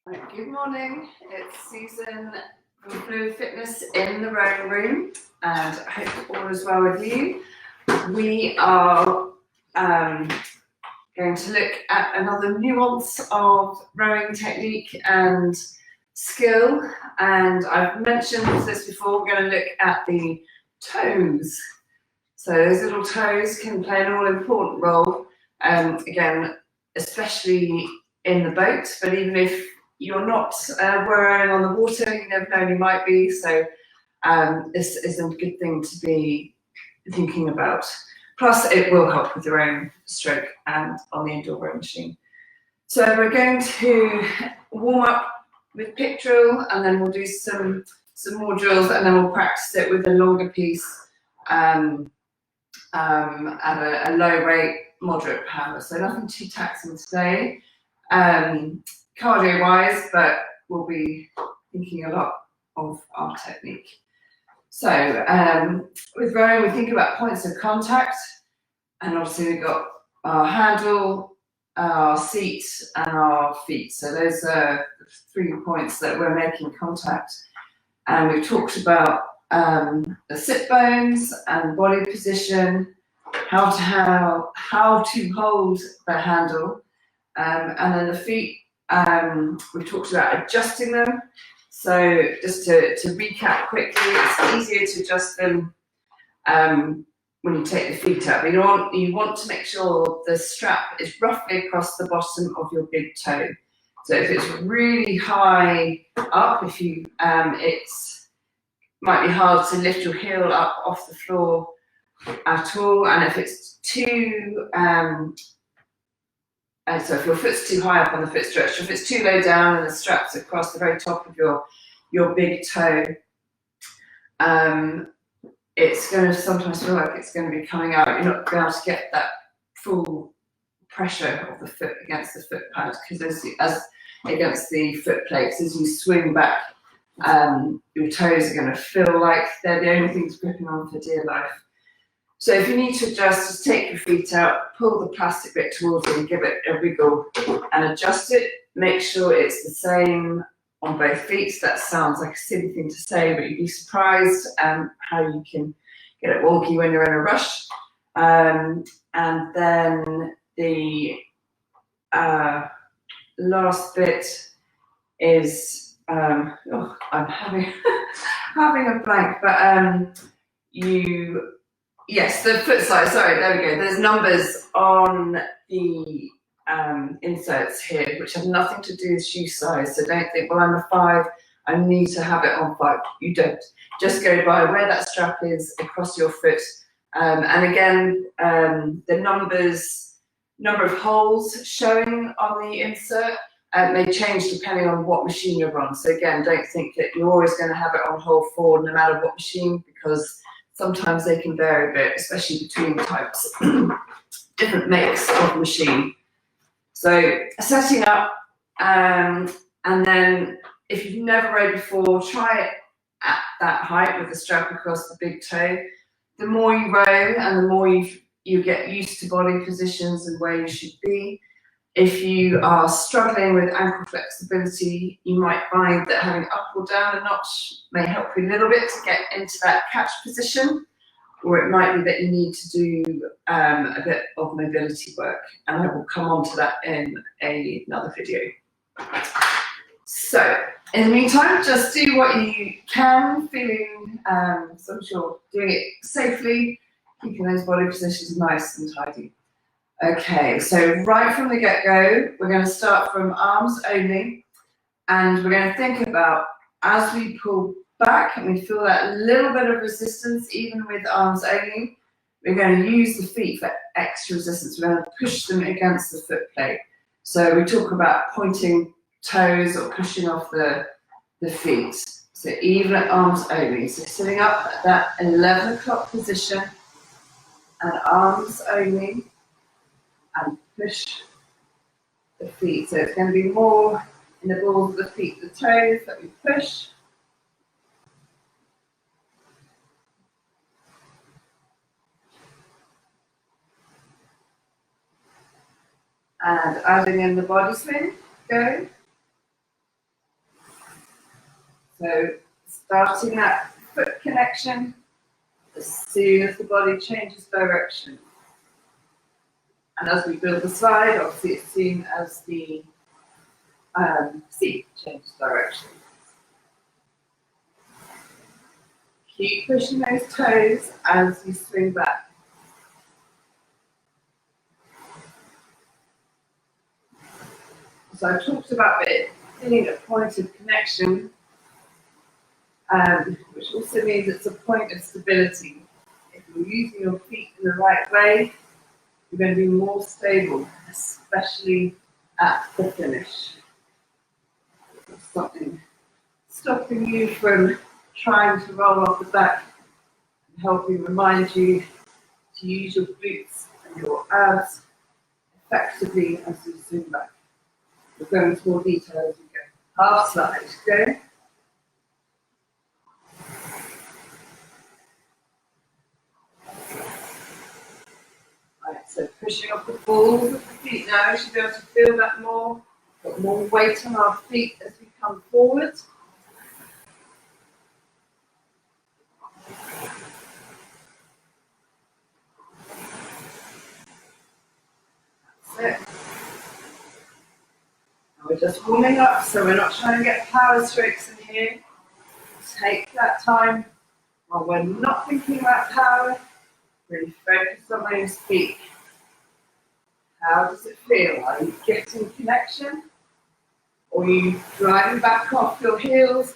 Right, good morning, it's Susan from Fluid Fitness in the rowing room, and I hope all is well with you. We are going to look at another nuance of rowing technique and skill, and I've mentioned this before. We're going to look at the toes. So those little toes can play an all-important role, again, especially in the boat, but even if you're not rowing on the water, you never know, you might be, so this is a good thing to be thinking about. Plus, it will help with your own stroke and on the indoor rowing machine. So we're going to warm up with pit drill, and then we'll do some more drills, and then we'll practice it with a longer piece at a low rate, moderate power. So nothing too taxing today, cardio-wise, but we'll be thinking a lot of our technique. So with rowing, we think about points of contact, and obviously we've got our handle, our seat, and our feet. So those are the 3 points that we're making contact. And we've talked about the sit bones and body position, how to hold the handle, and then the feet. We've talked about adjusting them. So just to recap quickly, it's easier to adjust them when you take the feet up. You want to make sure the strap is roughly across the bottom of your big toe. So if it's really high up, it's might be hard to lift your heel up off the floor at all, and if it's too so if your foot's too high up on the foot stretch, if it's too low down and the strap's across the very top of your big toe, it's going to sometimes feel like it's going to be coming out. You're not going to get that full pressure of the foot against the foot pad, because as against the foot plates, as you swing back, your toes are going to feel like they're the only things gripping on for dear life. So if you need to adjust, just take your feet out, pull the plastic bit towards you and give it a wiggle and adjust it. Make sure it's the same on both feet. That sounds like a silly thing to say, but you'd be surprised how you can get it wonky when you're in a rush. And then the last bit is, I'm having a blank, but yes, the foot size, sorry, there we go. There's numbers on the inserts here, which have nothing to do with shoe size. So don't think, well, I'm a 5, I need to have it on 5. You don't. Just go by where that strap is across your foot. And again, the number of holes showing on the insert may change depending on what machine you're on. So again, don't think that you're always going to have it on hole 4 no matter what machine, because sometimes they can vary a bit, especially between types, different makes of machine. So setting up, and then if you've never rowed before, try it at that height with the strap across the big toe. The more you row and the more you get used to body positions and where you should be. If you are struggling with ankle flexibility, you might find that having up or down a notch may help you a little bit to get into that catch position, or it might be that you need to do a bit of mobility work, and I will come on to that in another video. So, in the meantime, just do what you can, feeling so you're doing it safely, keeping those body positions nice and tidy. Okay, so right from the get-go, we're going to start from arms only, and we're going to think about, as we pull back and we feel that little bit of resistance, even with arms only, we're going to use the feet for extra resistance. We're going to push them against the foot plate. So we talk about pointing toes or pushing off the feet. So even at arms only. So sitting up at that 11 o'clock position and arms only, and push the feet. So it's going to be more in the balls of the feet, the toes that we push. And adding in the body swing, go. So starting that foot connection as soon as the body changes direction. And as we build the slide, obviously as soon as the seat changes direction. Keep pushing those toes as you swing back. So I talked about it being a point of connection, which also means it's a point of stability. If you're using your feet in the right way, you're going to be more stable, especially at the finish. There's something stopping you from trying to roll off the back and helping remind you to use your glutes and your abs effectively as you zoom back. We'll go into more detail as we go. Half slide, go. Right, so pushing up the balls of the feet now, you should be able to feel that more. Got more weight on our feet as we come forward. That's it. Now we're just warming up, so we're not trying to get power strokes in here. Take that time while we're not thinking about power. Really focus on those feet. How does it feel? Are you getting connection? Or are you driving back off your heels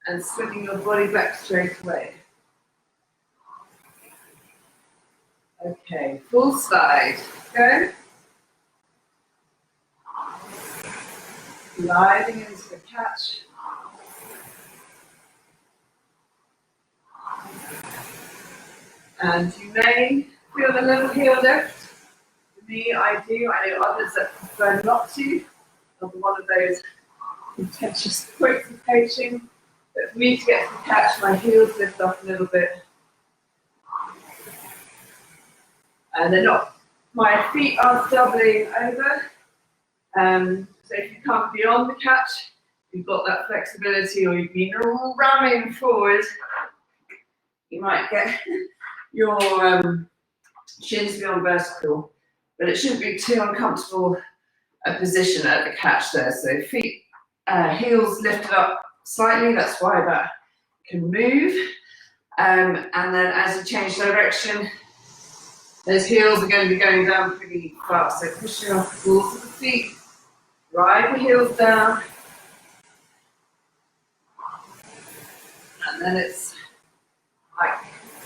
and swinging your body back straight away? Okay, full slide. Go. Gliding into the catch. And you may feel a little heel lift. For me, I do. I know others that prefer not to. Another one of those contentious points of coaching. But for me to get to the catch, my heels lift up a little bit. And they're not, my feet aren't doubling over. So if you come beyond the catch, you've got that flexibility, or you've been ramming forward, you might get your shins beyond vertical, but it shouldn't be too uncomfortable a position at the catch there. So feet, heels lifted up slightly, that's why that can move. And then as you change direction, those heels are going to be going down pretty fast. So pushing off the balls of the feet, drive the heels down, and then it's like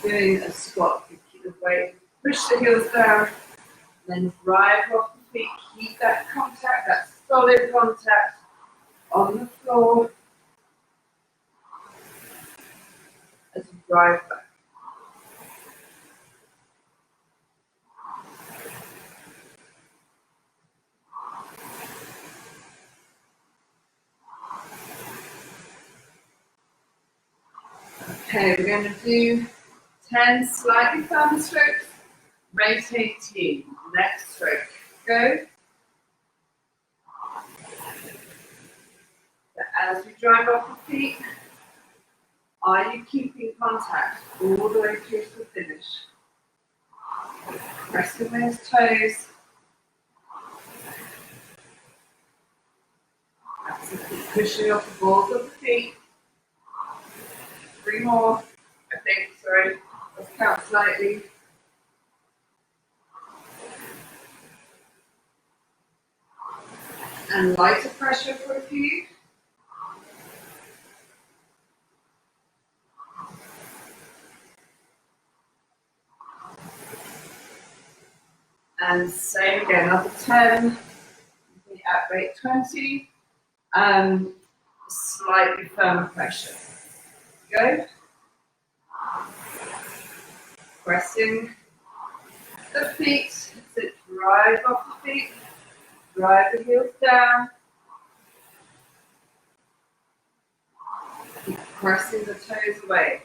doing a squat. You keep the weight, push the heels down, and then drive off the feet. Keep that contact, that solid contact on the floor as you drive back. Okay, we're going to do 10 slightly firmer strokes, rotating, next stroke, go. As we drive off the feet, are you keeping contact all the way through to the finish? Pressing those toes. Absolutely pushing off the balls of the feet. 3 more, I think, sorry. Let's count slightly. And lighter pressure for a few. And same again, another 10. At rate 20. Slightly firmer pressure. Go. Pressing the feet, so drive off the feet, drive the heels down. Keep pressing the toes away.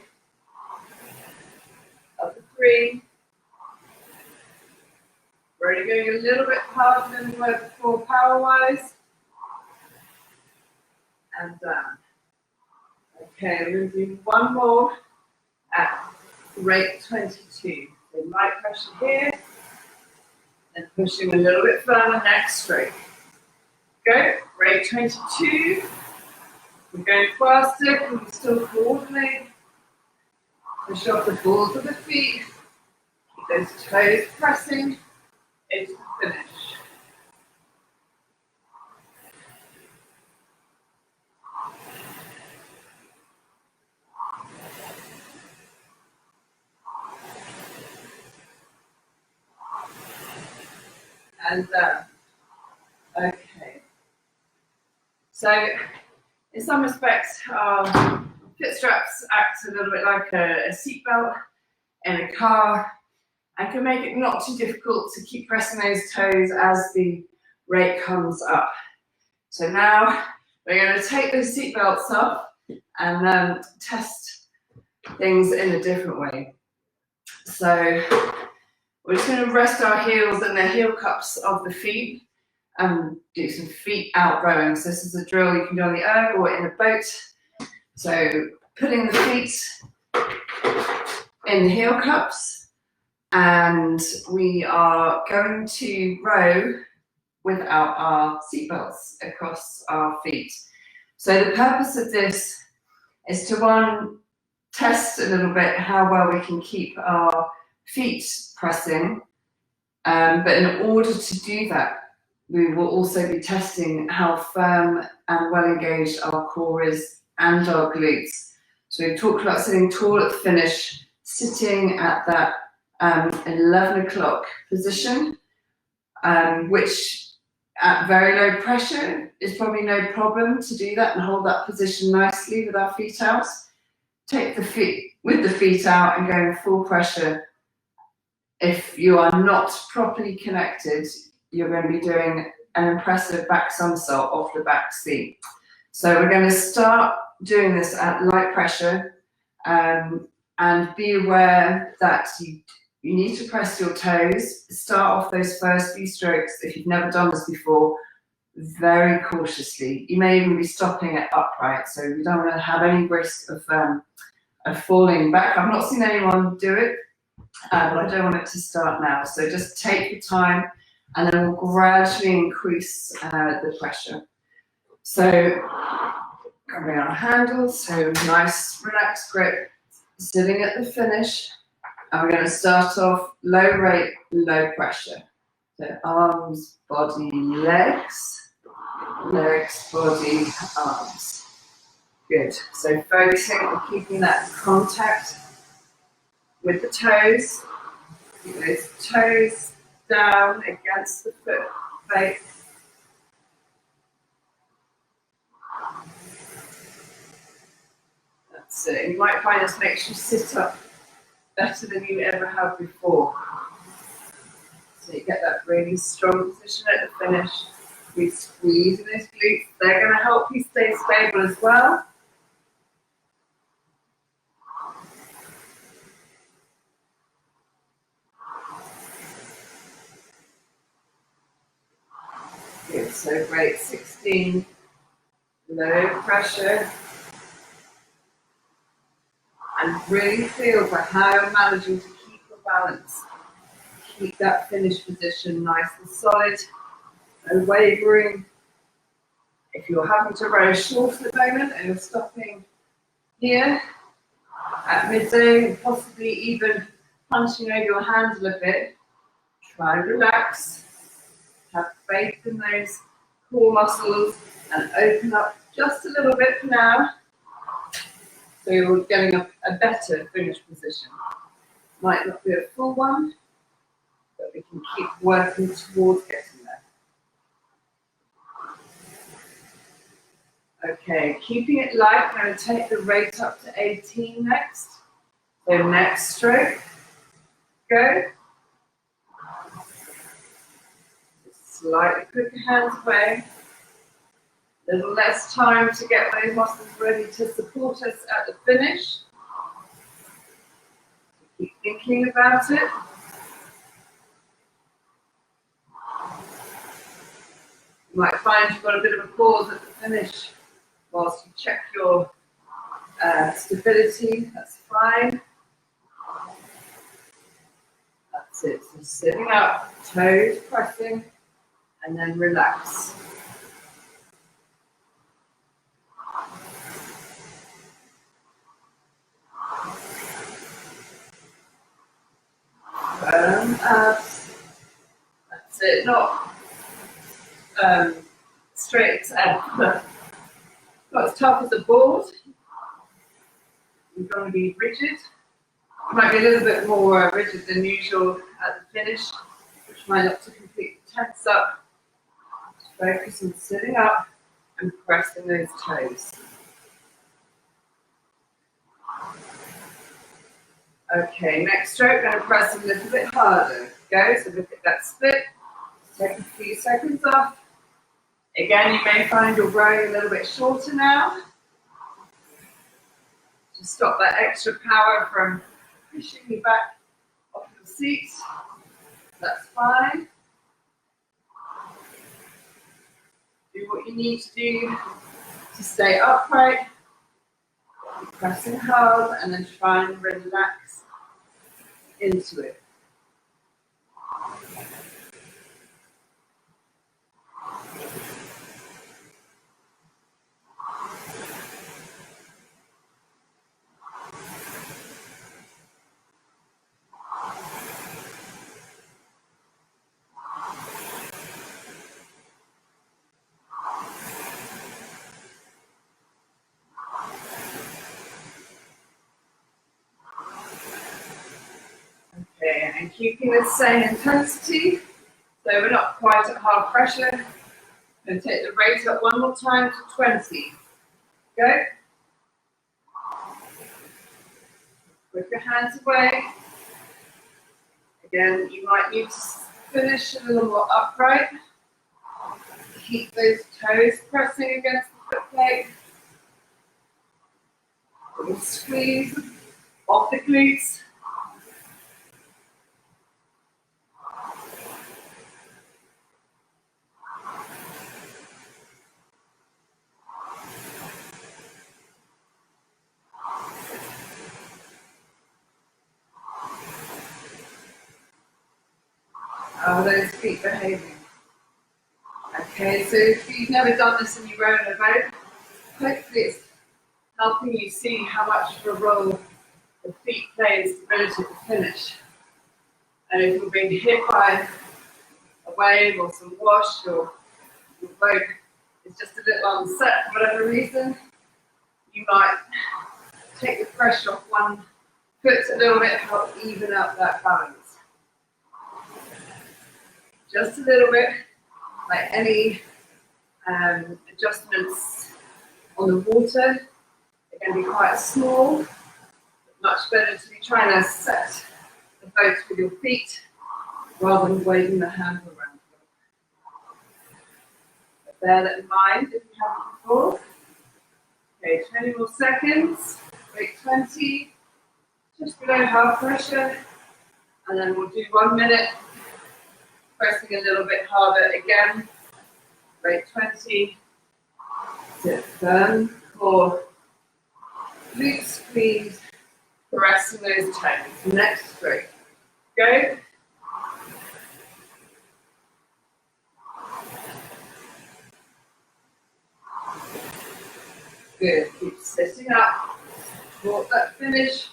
Other 3. We're only going a little bit harder than we were before power-wise. And down. Okay, we're going to do one more at rate 22. So light pressure here, and pushing a little bit further, next stroke. Go, rate 22. We're going faster, can we still coordinate? Push off the balls of the feet, keep those toes pressing into the finish. And okay. So, in some respects, fit straps act a little bit like a seatbelt in a car and can make it not too difficult to keep pressing those toes as the rate comes up. So now we're going to take those seatbelts off and test things in a different way. So we're just going to rest our heels in the heel cups of the feet and do some feet out rowing. So this is a drill you can do on the erg or in a boat. So putting the feet in the heel cups, and we are going to row without our seatbelts across our feet. So the purpose of this is to test a little bit how well we can keep our feet pressing, but in order to do that, we will also be testing how firm and well engaged our core is and our glutes. So we've talked about sitting tall at the finish, sitting at that 11 o'clock position, which at very low pressure is probably no problem to do that and hold that position nicely with our feet out. Take the feet with the feet out and go in full pressure. If you are not properly connected, you're going to be doing an impressive back somersault off the back seat. So we're going to start doing this at light pressure, and be aware that you need to press your toes. Start off those first few strokes, if you've never done this before, very cautiously. You may even be stopping it upright, so you don't want to have any risk of falling back. I've not seen anyone do it, but I don't want it to start now. So just take your time, and then we'll gradually increase the pressure. So grabbing our handles, so nice relaxed grip, sitting at the finish, and we're going to start off low rate, low pressure. So arms, body, legs, body, arms. Good. So focusing on keeping that contact with the toes. Keep those toes down against the foot plate. That's it. You might find this makes you sit up better than you ever have before. So you get that really strong position at the finish. We squeeze in those glutes. They're going to help you stay stable as well. Good, so great, 16, low pressure. And really feel for how you're managing to keep your balance. Keep that finish position nice and solid, no wavering. If you're having to row short at the moment and you're stopping here at midday, and possibly even punching over your hands a little bit, try and relax. Have faith in those core muscles and open up just a little bit for now. So you're getting a better finish position. Might not be a full one, but we can keep working towards getting there. Okay, keeping it light, I'm going to take the rate up to 18 next. So next stroke, go. Slightly put your hands away. A little less time to get those muscles ready to support us at the finish. Keep thinking about it. You might find you've got a bit of a pause at the finish whilst you check your stability, that's fine. That's it, so sitting up, toes pressing, and then relax. Firm abs. That's it, not straight not as tough as a board. You're going to be rigid. You might be a little bit more rigid than usual at the finish, which might not to completely tense up. Focus on sitting up and pressing those toes. Okay, next stroke, going to press a little bit harder. Go, so look at that split. Take a few seconds off. Again, you may find you're rowing a little bit shorter now. Just stop that extra power from pushing you back off the seat. That's fine. Do what you need to do to stay upright. Keep pressing hard and then try and relax into it. Okay, and keeping the same intensity, so we're not quite at hard pressure. And take the rate up one more time to 20. Go. Put your hands away. Again, you might need to finish a little more upright. Keep those toes pressing against the foot plate. Little squeeze off the glutes. How are those feet behaving? Okay, so if you've never done this and you're rowing a boat, hopefully it's helping you see how much of a role the feet play in stability to finish. And if you're being hit by a wave or some wash or your boat is just a little unset for whatever reason, you might take the pressure off one foot a little bit to help even up that balance. Just a little bit, like any adjustments on the water. They're going to be quite small, but much better to be trying to set the boat with your feet rather than waving the hand around. But bear that in mind if you haven't before. Okay, 20 more seconds, wait 20, just below half pressure, and then we'll do 1 minute. Pressing a little bit harder again. Rate 20. Sit firm. Core. Glute squeeze. Pressing those toes. Next stroke. Go. Good. Keep sitting up. Support that finish.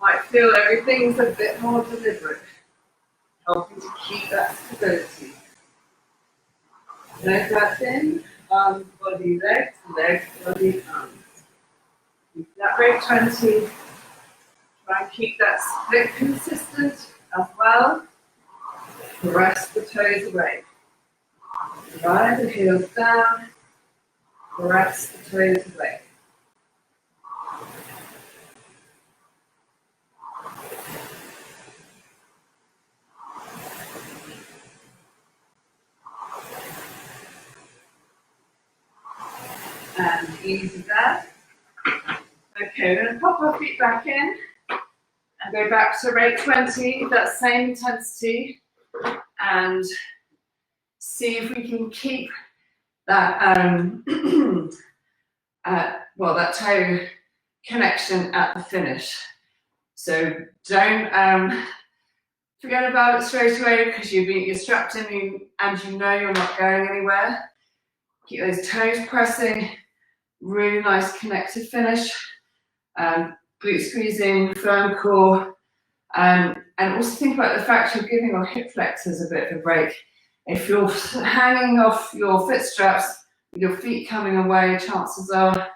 Might feel everything's a bit more deliberate, helping to keep that stability. Nose back in, arms, body, legs, legs, body, arms. Keep that rate 20. Try and keep that split consistent as well. Press the toes away. Drive the heels down. Press the toes away. And easy there. Okay, we're going to pop our feet back in and go back to rate 20, that same intensity, and see if we can keep that that toe connection at the finish. So don't forget about it straight away, because you're strapped in and you know you're not going anywhere. Keep those toes pressing, really nice connected finish. Glute squeezing, firm core, and also think about the fact you're giving your hip flexors a bit of a break. If you're hanging off your foot straps with your feet coming away, chances are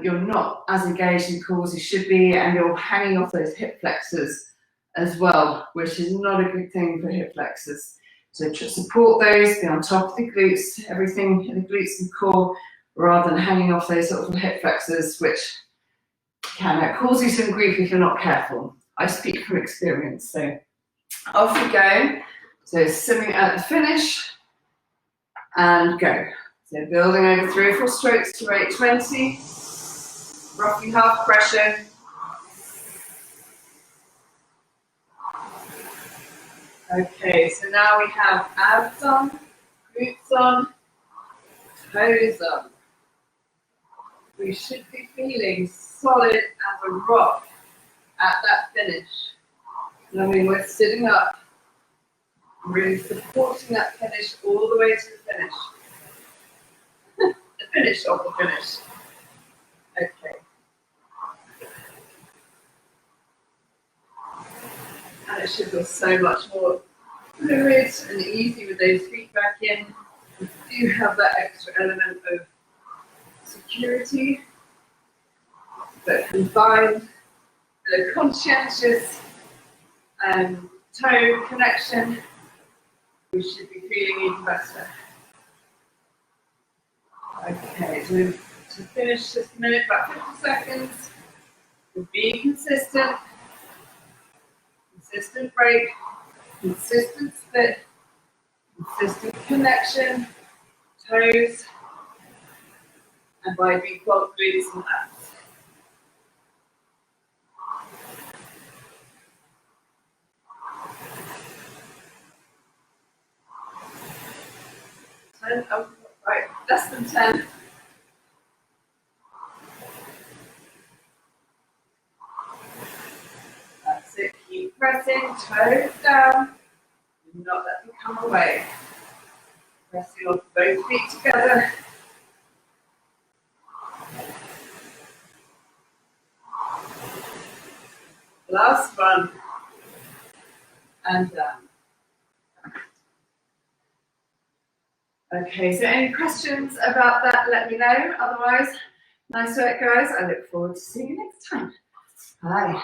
you're not as engaged in core as you should be, and you're hanging off those hip flexors as well, which is not a good thing for hip flexors. So support those, be on top of the glutes, everything in the glutes and core, rather than hanging off those sort of hip flexors, which can cause you some grief if you're not careful. I speak from experience. So off we go. So simming at the finish and go. So building over 3 or 4 strokes to rate 20, roughly half pressure. Okay, so now we have abs on, glutes on, toes on. We should be feeling solid as a rock at that finish. I mean, we're sitting up, really supporting that finish all the way to the finish. The finish of the finish. Okay. And it should feel so much more fluid and easy with those feet back in. We do have that extra element of security, but combined with a conscientious toe connection, we should be feeling even better. Okay, so to finish this minute, about 50 seconds, we'll be consistent break, consistent split, consistent connection, toes, and by default, glutes and abs. Right, less than 10. That's it, keep pressing, toes down, do not let them come away. Pressing on both feet together. Last one, and down. Okay, so any questions about that, let me know. Otherwise, nice work, guys. I look forward to seeing you next time. Bye.